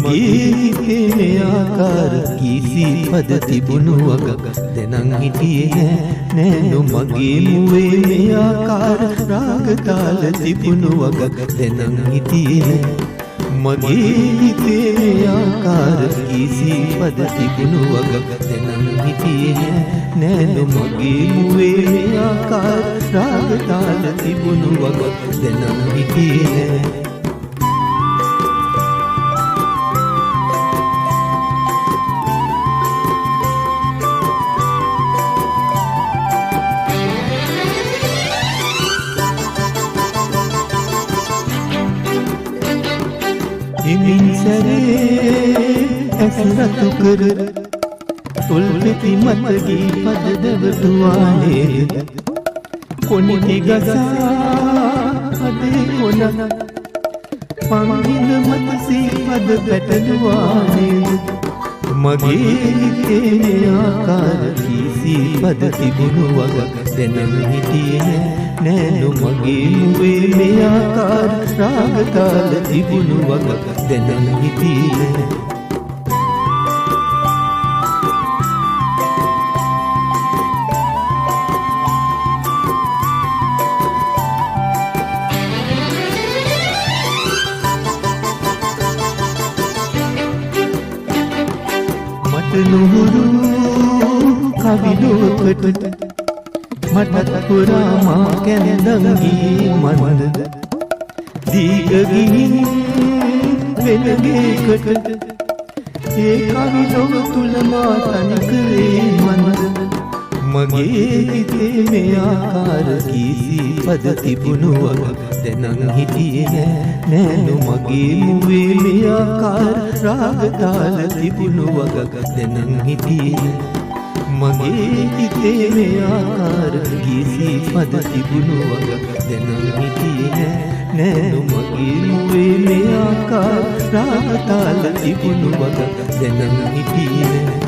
මගේ හිතේ මේ ආකාර කීසි පද තිබුණු වග දැනන් හිටියේ නෑ මගේ මුවේ මේ ආකාර රාග තාල තිබුණු වග දැනන් හිටියේ මගේ හිතේ මේ ආකාර කීසි පද තිබුණු වග දැනන් හිටියේ නෑ මගේ මුවේ මේ ආකාර රාග තාල තිබුණු වග දැනන් හිටියේ හිමින් සැරේ ඇස් රතු කර තොල් පෙති මත ගී පද දවතුවා නේද කොනිටි ගසා අදේ කොන පංගින මත සී පද පැටලුවා නේද මගේ හිතේ මේ ආකාර කීසි පද තිබුණු වග දැනන් හිටියේ නෑ මගේ මුවේ මේ ආකාර රාග තාල තිබුණු වග දැනන් හිටියේ නුහුරු කවිලෝකට මටත් පුරාමා කැඳංගී මන්ද දීග ගිහින් වෙනගේකට ඒ කවිලොව තුල මා තනිකරේ මන්ද මගේ හිතේ මේ ආකාර කීසි පද තිබුණු වග දැනන් හිටියේ නෑ මගේ මුවේ මේ ආකාර රාග තාල තිබුණු වග දැනන් හිටියේ මගේ හිතේ මේ ආකාර කීසි පද තිබුණු වග දැනන් හිටියේ නෑ මගේ මුවේ මේ ආකාර රාග තාල තිබුණු වග දැනන් හිටියේ